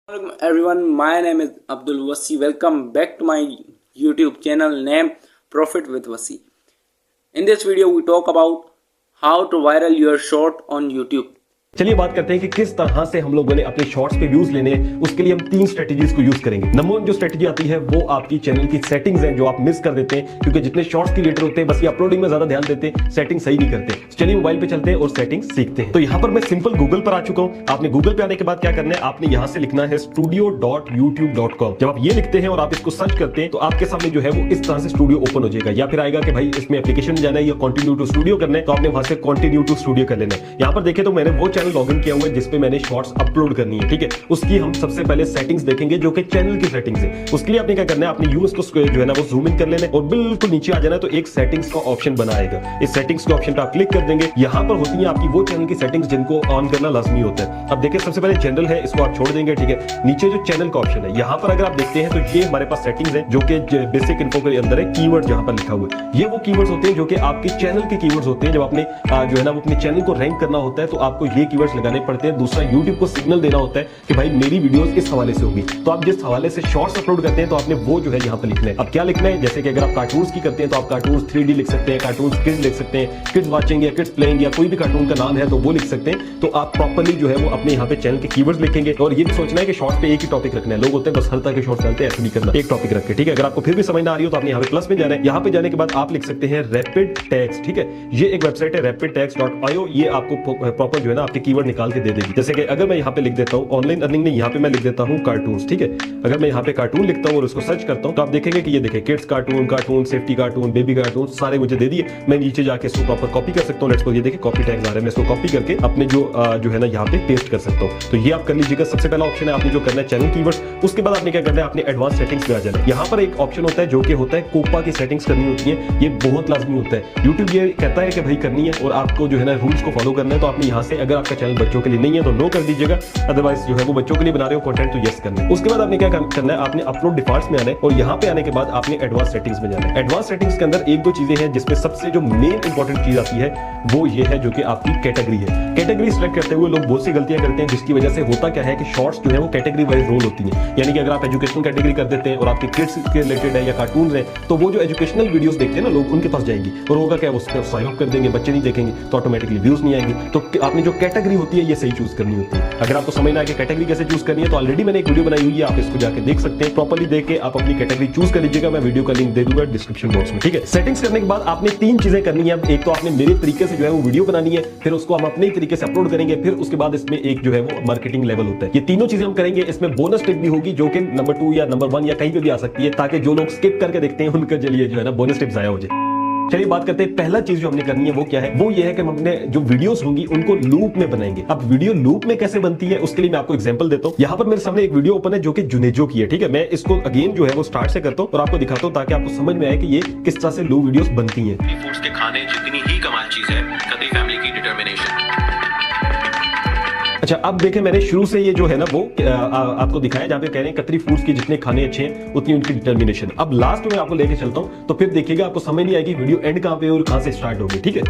Hello everyone, my name is Abdul Wasi. Welcome back to my YouTube channel named Profit with Wasi. In this video, we talk about how to viral your short on YouTube. चलिए बात करते हैं कि किस तरह से हम लोगों ने अपने शॉर्ट्स पे व्यूज लेने हैं। उसके लिए हम 3 स्ट्रेटजीज को यूज करेंगे। नंबर 1 जो स्ट्रेटजी आती है वो आपकी चैनल की सेटिंग्स हैं जो आप मिस कर देते हैं, क्योंकि जितने शॉर्ट्स क्रिएटर होते हैं बस ये अपलोडिंग में ज्यादा ध्यान देते हैं, सेटिंग सही नहीं करते। चलिए मोबाइल पे चलते हैं और सेटिंग सीखते हैं। तो यहाँ पर मैं सिंपल गूगल पर आ चुका हूँ। आपने गूगल पे आने के बाद क्या करना है, आपने यहाँ से लिखना है studio.youtube.com। जब आप ये लिखते हैं और आप इसको सर्च करते हैं तो आपके सामने जो है वो इस तरह से स्टूडियो ओपन हो जाएगा, या फिर आएगा कि भाई इसमें एप्लीकेशन जाना है या कंटिन्यू टू स्टूडियो करना है, तो आपने वहां से कंटिन्यू टू स्टूडियो कर लेना है। यहाँ पर देखें तो मैंने वो चैनल लॉगिन किया हुआ है पे मैंने शॉर्ट्स अपलोड करनी है। ठीक है, उसकी हम सबसे पहले सेटिंग्स देखेंगे जो कि चैनल की सेटिंग्स है। उसके लिए आपने क्या करना है, आपने यूज को जो है ना वो जूम इन कर लेना है और बिल्कुल नीचे आ जाना है तो एक सेटिंग्स का ऑप्शन बना आएगा। इस सेटिंग्स के ऑप्शन पे आप क्लिक कर देंगे। यहाँ पर होती है आपकी वो चैनल की सेटिंग्स जिनको ऑन करना लाजमी होता है। अब देखिए सबसे पहले जनरल है, इसको आप छोड़ देंगे। ठीक है, नीचे जो चैनल का ऑप्शन है यहाँ पर अगर आप देखते हैं तो ये हमारे पास सेटिंग्स है जो कि बेसिक इन्फो के अंदर है। कीवर्ड जहां पर लिखा हुआ है, ये वो कीवर्ड्स होते हैं जो कि आपके चैनल के कीवर्ड्स होते हैं। जब आपने जो है ना वो अपने चैनल को रैंक करना होता है तो आपको ये कीवर्ड्स लगाने पड़ते हैं। दूसरा यूट्यूब को सिग्नल देना होता है कि भाई मेरी वीडियोस इस हवाले से होगी, तो आप जिस हवाले से शॉर्ट्स अपलोड करते हैं तो आपने वो जो है यहाँ पर लिखना है। अब क्या लिखना है, जैसे कि अगर आप कार्टून्स की करते हैं तो आप कार्टून्स 3D लिख सकते हैं, कार्टून्स किड्स लिख सकते हैं, किड्स वाचिंग या किड्स प्लेइंग या कोई भी कार्टून का नाम है तो वो लिख सकते हैं। तो आप प्रॉपर्ली जो है वो अपने यहाँ पे चैनल के कीवर्ड्स लिखेंगे। और ये भी सोचना है कि शॉर्ट्स पे एक ही टॉपिक रखना है। लोग होते हैं बस हर तरह के शॉर्ट्स डालते हैं, ऐसे नहीं करना, एक टॉपिक रख के। ठीक है, अगर आपको फिर भी समझ ना आ रही हो तो आपने यहाँ पे प्लस में जाना है। यहाँ पे जाने के बाद आप लिख सकते हैं रैपिड टैग्स। ठीक है, ये एक वेबसाइट है rapidtags.io, ये आपको प्रॉपर जो है ना आपके कीवर्ड निकाल के दे देगी। जैसे कि अगर मैं यहाँ पे लिख देता हूँ ऑनलाइन अर्निंग, यहाँ पे मैं लिख देता हूँ कार्टून्स। ठीक है, अगर मैं यहाँ पे कार्टून लिखता हूँ और उसको सर्च करता हूँ तो आप देखेंगे कि ये देखिए kids cartoon, cartoon safety cartoon, baby cartoon सारे मुझे दे दिए। मैं नीचे जाके इसको प्रॉपर कॉपी कर सकता हूँ। लेट्स सपोज ये देखिए कॉपी टैग्स आ रहे हैं, मैं इसको कॉपी करके अपने जो है ना यहाँ पे पेस्ट कर सकता हूँ। तो ये आप कर लीजिएगा। सबसे पहला ऑप्शन है आपने जो करना है चैनल कीवर्ड्स। उसके बाद आपने क्या करना है, आपने एडवांस सेटिंग्स पे आ जाना है। यहाँ पर एक ऑप्शन होता है जो कि होता है कोपा की सेटिंग्स करनी होती है। ये बहुत लाजमी होता है। यूट्यूब ये कहता है कि भाई करनी है और आपको जो है ना रूल्स को फॉलो करना है। तो आपने यहाँ से अगर आपका चैनल बच्चों के लिए नहीं है तो नो कर दीजिएगा, अदरवाइज जो है वो बच्चों के लिए बना रहे हो कंटेंट तो यस करना है। उसके बाद आपने क्या करना है, आपने अपलोड डिफॉल्ट्स में आना है और यहाँ पे आने के बाद आपने एडवांस सेटिंग्स में जाना है। एडवांस सेटिंग्स के अंदर एक दो चीजें हैं जिसमें सबसे जो मेन इंपॉर्टेंट चीज आती है वो ये है जो कि आपकी कैटेगरी है। कैटेगरी सिलेक्ट करते हुए लोग बहुत सी गलतियां करते हैं, जिसकी वजह से होता क्या है कि शॉर्ट्स जो है वो कैटेगरी वाइज रोल होती है। यानी कि अगर आप एजुकेशनल कैटेगरी कर देते हैं और आपके किड्स के रिलेटेड है या कार्टून है तो वो जो एजुकेशनल वीडियोस देखते हैं ना लोग, उनके पास जाएंगी और होगा क्या, उसको साइन अप कर देंगे, बच्चे नहीं देखेंगे तो ऑटोमेटिकली व्यूज नहीं आएंगे। तो आपने जो कैटेगरी होती है ये सही चूज करनी होती है। अगर आपको समझना है कि कैटेगरी कैसे चूज करनी है तो ऑलरेडी मैंने एक वीडियो बनाई हुई है, आप इसको जाके देख सकते हैं। प्रॉपर्ली देख के आप अपनी कैटेगरी चूज कर लीजिएगा। मैं वीडियो का लिंक दे दूंगा डिस्क्रिप्शन बॉक्स में। ठीक है, सेटिंग्स करने के बाद आपने 3 चीजें करनी है। एक तो आपने मेरे तरीके से जो है वो वीडियो बनानी है, फिर उसको हम अपने तरीके से अपलोड करेंगे, फिर उसके बाद इसमें एक जो है वो मार्केटिंग लेवल होता है। ये तीनों चीजें हम करेंगे। इसमें बोनस टिप भी होगी जो कि नंबर 2 या नंबर 1 या कहीं पे भी आ सकती है, ताकि जो लोग स्किप करके देखते हैं उनके जरिए जो है ना बोनस टिप्स आया हो जाए। चलिए बात करते हैं, पहला चीज जो हमने करनी है वो क्या है, वो ये है कि हम अपने जो वीडियोस होंगी उनको लूप में बनाएंगे। अब वीडियो लूप में कैसे बनती है उसके लिए मैं आपको एग्जांपल देता हूं। यहाँ पर मेरे सामने एक वीडियो ओपन है जो कि जुनेजो की है। ठीक है, मैं इसको अगेन जो है वो स्टार्ट से करता हूं और आपको दिखाता हूं ताकि आपको समझ में आए कि ये किस तरह से लूप वीडियोस बनती हैं। फूड्स के खाने जितनी ही कमाल चीज है, कतरी फैमिली की डिटर्मिनेशन। अच्छा, अब देखें मैंने शुरू से ये जो है ना वो आपको दिखाया जहां पे कह रहे हैं कतरी फूड्स के जितने खाने अच्छे हैं उतनी उनकी डिटर्मिनेशन। अब लास्ट में आपको लेके चलता हूं तो फिर देखिएगा आपको समझ नहीं आएगी वीडियो एंड कहां पे और कहां से स्टार्ट होगी। ठीक है,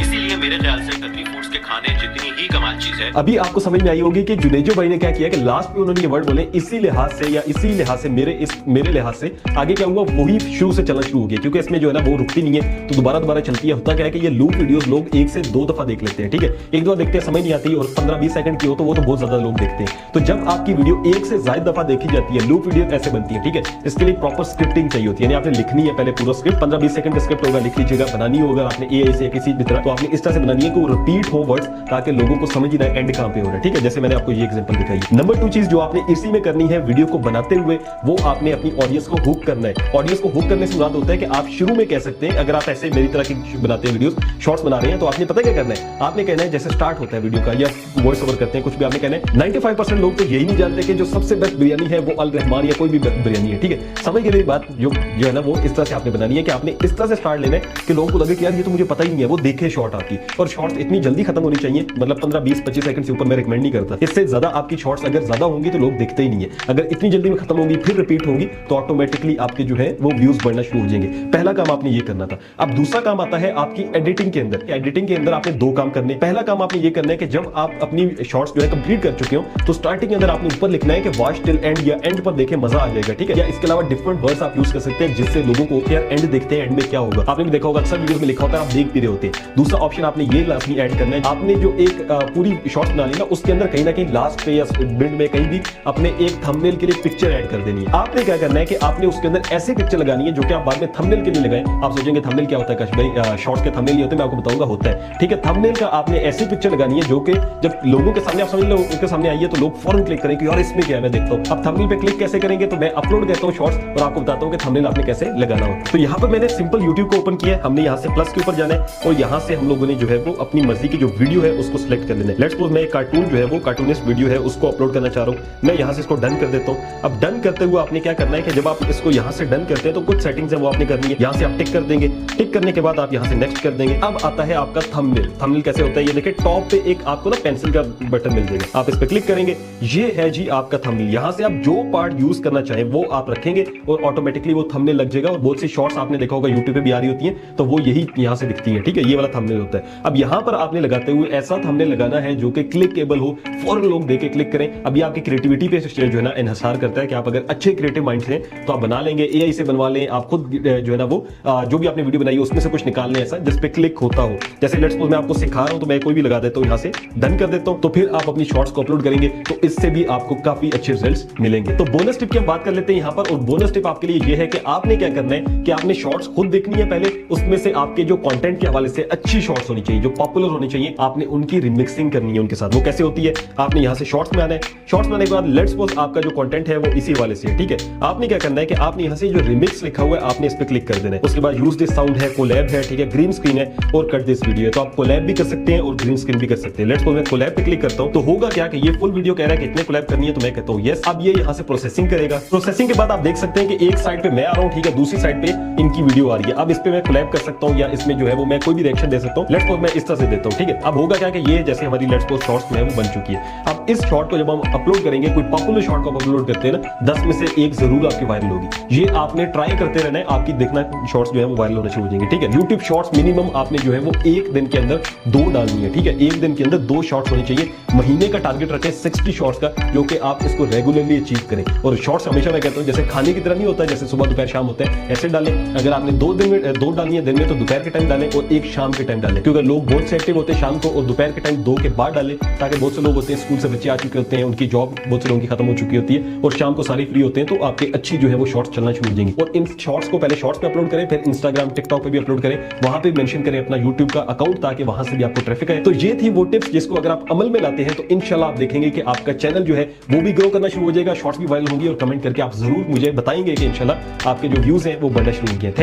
इसीलिए मेरे ख्याल से कतरी फूड्स के खाने जितनी ही कमाल चीज है। अभी आपको समझ में आई होगी कि जुनेजो भाई ने क्या किया कि लास्ट में उन्होंने ये वर्ड बोले इसी लिहाज से या इसी लिहाज से मेरे लिहाज से आगे क्या हुआ वही शुरू से चलना शुरू हो गया, क्योंकि इसमें जो है ना वो रुकती नहीं है तो दोबारा चलती है। होता क्या है कि ये लूप वीडियोस लोग 1 से 2 दफा देख लेते हैं। ठीक है, एक दो देखते हैं समझ नहीं आती और 15-20 सेकंड की हो तो वो तो बहुत ज्यादा लोग देखते हैं। तो जब आपकी वीडियो 1 से ज्यादा दफा देखी जाती है, लूप वीडियो ऐसे बनती है। ठीक है, इसके लिए प्रॉपर स्क्रिप्टिंग चाहिए होती है। यानी आपने लिखनी है पहले पूरा स्क्रिप्ट, 15-20 सेकंड का स्क्रिप्ट होगा, लिख लीजिएगा। बनानी होगा आपने एआई से किसी भी तरह, तो आपने इस तरह से बनानी है कि वो रिपीट हो वर्ड्स ताकि लोगों को समझ ही ना एंड कहां पे हो रहा है। ठीक है, जैसे मैंने आपको ये एग्जांपल दिखाई। नंबर 2 चीज जो आपने इसी में करनी है वीडियो को बनाते हुए, वो आपने अपनी ऑडियंस को हुक करना है। ऑडियंस को हुक करने से मुराद होता है कि आप शुरू में कह सकते हैं, अगर आप ऐसे मेरी तरह की बनाते हैं वीडियोस, शॉर्ट्स बना रहे हैं तो आपने पता क्या करना है, आपने कहना है जैसे स्टार्ट होता है वीडियो का या वॉइस ओवर करते हैं कुछ भी, आपने कहना है 95% लोग तो यही नहीं जानते कि जो सबसे बेस्ट बिरयानी है वो अल रहमान या कोई भी बिरयानी है। ठीक है, समझ गए मेरी बात। जो है ना वो इस तरह से आपने बनानी है कि आपने इस तरह से स्टार्ट लेना है कि लोगों को लगे कि यार ये तो मुझे पता ही नहीं है, वो देखे शॉर्ट आपकी। और शॉर्ट्स इतनी जल्दी खत्म होनी चाहिए, मतलब 15, 20, 25 सेकंड से ऊपर मैं रिकमेंड नहीं करता। इससे ज्यादा आपकी शॉर्ट्स अगर ज्यादा होंगी तो लोग देखते ही नहीं है। अगर इतनी जल्दी में खत्म होंगी फिर रिपीट होंगी तो ऑटोमेटिकली आपके जो है वो व्यूज बढ़ना शुरू हो जाएंगे। पहला काम आपने ये करना था। अब दूसरा काम आता है आपकी एडिटिंग के अंदर। एडिटिंग के अंदर आपने 2 काम करने। पहला काम आपने ये करना है कि जब आप अपनी शॉर्ट्स जो है कंप्लीट कर चुके हो तो स्टार्टिंग के अंदर आपने ऊपर लिखना है कि वॉच टिल एंड या एंड पर देखे मजा आ जाएगा, ठीक है। या इसके अलावा डिफरेंट वर्ड्स आप यूज कर सकते हैं जिससे लोगों को यार एंड देखते हैं एंड में क्या होगा। आपने भी देखा होगा अक्सर वीडियोस में लिखा होता है, आप देख भी रहे होते हैं। दूसरा ऑप्शन आपने ये लाजमी ऐड करना है, आपने जो एक पूरी शॉर्ट्स बना ली ना उसके अंदर कहीं ना कहीं लास्ट पे या मिड में कहीं भी अपने एक थंबनेल के लिए पिक्चर ऐड कर देनी है। आपने क्या करना है कि आपने उसके अंदर ऐसी पिक्चर लगानी है जो कि आप बाद में थंबनेल के लिए लगाएं। आप सोचेंगे थंबनेल क्या होता है कश भाई, शॉर्ट्स के थंबनेल ये होते हैं, मैं आपको बताऊंगा होता है, ठीक है। थंबनेल का आपने ऐसी पिक्चर लगानी है जो कि जब लोगों के सामने आप समझ लो उनके सामने आई है तो लोग फौरन क्लिक करेंगे यार इसमें क्या है मैं देखता हूं। अब थंबनेल पे क्लिक कैसे करेंगे तो मैं अपलोड करता हूं शॉर्ट्स और आपको बताता हूं कि थंबनेल आपने कैसे लगाना हो। तो यहां पर मैंने सिंपल YouTube को ओपन किया है, हमने यहां से प्लस के ऊपर जाना है और यहां से हम लोगों ने जो है वो अपनी मर्जी की जो वीडियो है उसको सिलेक्ट कर लेना है। लेट्स सपोज मैं एक कार्टून जो है वो कार्टूनिस्ट वीडियो है उसको अपलोड करना चाह रहा हूं, मैं यहां से इसको डन कर देता हूं। अब डन करते हुए आपने क्या करना है कि जब आप इसको यहां से डन करते हैं तो कुछ सेटिंग्स है वो आपने करनी है। यहां से आप टिक कर देंगे, टिक करने के बाद आप यहां से नेक्स्ट कर देंगे। अब आता है आपका थंबनेल। थंबनेल कैसे होता है ये देखिए, टॉप पे एक आपको ना पेंसिल का बटन मिल जाएगा, आप इस पे क्लिक करेंगे, ये है जी आपका थंबनेल। यहां से आप जो पार्ट यूज करना चाहें वो आप रखेंगे और ऑटोमेटिकली वो थंबनेल लग जाएगा। और बहुत सी शॉर्ट्स आपने देखा होगा यूट्यूब पे भी आ रही होती हैं तो वो यही यहां से दिखती है, ठीक है। ये वाला थंबनेल होता है। अब यहां पर आपने लगाते हुए ऐसा थंबनेल लगाना है जो कि क्लिकेबल हो, फौरन लोग देख के क्लिक करें। अब ये आपकी क्रिएटिविटी पे जो है ना इन्हिसार करता है कि आप अगर अच्छे क्रिएटिव माइंड से तो आप बना लेंगे, एआई से बनवा लें, आप खुद जो है ना वो जो भी आपने वीडियो बनाई है उसमें से कुछ निकाल लें ऐसा जिस पे क्लिक होता हो। जैसे लेट्स सपोज मैं आपको सिखा रहा हूं तो मैं कोई भी लगा देता हूं, यहां से डन कर देता हूं, तो फिर आप अपनी शॉर्ट्स को अपलोड करेंगे तो इससे भी आपको काफी अच्छे रिजल्ट्स मिलेंगे। तो बोनस टिप की हम बात कर लेते हैं यहां पर। और बोनस टिप आपके लिए ये है कि आपने क्या करना है कि आपने शॉर्ट्स खुद देखनी है पहले, उसमें से आपके जो कंटेंट के हवाले से अच्छी शॉर्ट्स होनी चाहिए, जो पॉपुलर होनी चाहिए, आपने उनकी रिमिक्सिंग करनी है उनके साथ। वो कैसे होती है, आपने यहां से शॉर्ट्स में आना है, शॉर्ट्स में आने के बाद लेट्स सपोज आपका जो कंटेंट है वो इसी वाले से है, ठीक है। आपने क्या करना है कि आपने यहां से जो रिमिक्स लिखा हुआ है आपने इस पे क्लिक कर देना है। उसके बाद यूज दिस साउंड है, कोलैब है, ठीक है, ग्रीन स्क्रीन है और कट दिस वीडियो है। तो आप कोलैब भी कर सकते हैं और ग्रीन स्क्रीन भी कर सकते हैं। लेट्स सपोज मैं कोलैब पे क्लिक करता हूं तो होगा क्या कि ये फुल वीडियो कह रहा है कि इतने कोलैब करनी है तो मैं कहता हूं यस। अब ये यहां से प्रोसेसिंग करेगा। प्रोसेसिंग के बाद आप देख सकते हैं कि एक साइड पे मैं आ रहा हूं, ठीक है, दूसरी साइड पे इनकी वीडियो आ रही है। अब इस पे मैं कोलैब कर सकता हूं या इसमें जो है वो मैं कोई भी रिएक्शन दे सकता हूं। लेट्स सपोज मैं इस तरह से देता हूं, ठीक है। अब होगा क्या कि ये जैसे हमारी लेट्स सपोज शॉर्ट्स में है वो बन चुकी है। अब इस शॉर्ट को जब हम अपलोड करेंगे, कोई पॉपुलर शॉर्ट को अपलोड करते हैं ना 10 में से 1 जरूर आपकी वायरल होगी। ये आपने ट्राई करते रहना है, आपकी देखना शॉर्ट्स जो है वो वायरल होना शुरू हो जाएंगे, ठीक है। YouTube शॉर्ट्स मिनिमम आपने जो है वो एक दिन के अंदर 2 डालनी है, ठीक है। एक दिन के अंदर 2 शॉर्ट्स होनी चाहिए। महीने का टारगेट रखें 60 शॉर्ट्स का, जो कि आप इसको रेगुलरली अचीव करें। और शॉर्ट्स हमेशा मैं कहता हूं जैसे खाने की तरह नहीं होता, जैसे सुबह दोपहर शाम होता है ऐसे डालें। अगर आपने 2 डालनी है दिन में तो दोपहर के टाइम डालें और एक शाम के टाइम डालें, क्योंकि लोग बहुत से एक्टिव होते हैं शाम को और दोपहर के टाइम 2 के बाद डालें, ताकि बहुत से लोग होते हैं स्कूल से बच्चे आ चुके होते हैं, उनकी जॉब बहुत से लोगों की खत्म हो चुकी होती है और शाम को सारी फ्री होते हैं, तो आपके अच्छी जो है वो शॉर्ट्स चलना शुरू हो जाएंगी। और इन शॉर्ट्स को पहले शॉर्ट्स पे अपलोड करें, फिर इंस्टाग्राम टिकटॉक पे भी अपलोड करें, वहां पे मेंशन करें अपना यूट्यूब का अकाउंट ताकि वहां से भी आपको ट्रैफिक आए। तो ये थी वो टिप्स जिसको अगर आप अमल में लाते हैं तो इंशाल्लाह आप देखेंगे कि आपका चैनल जो है वो भी ग्रो करना शुरू हो जाएगा, शॉर्ट्स भी वायरल होंगी और कमेंट करके आप जरूर मुझे बताएंगे कि इंशाल्लाह आपके जो व्यूज हैं वो बढ़ना शुरू हो गए।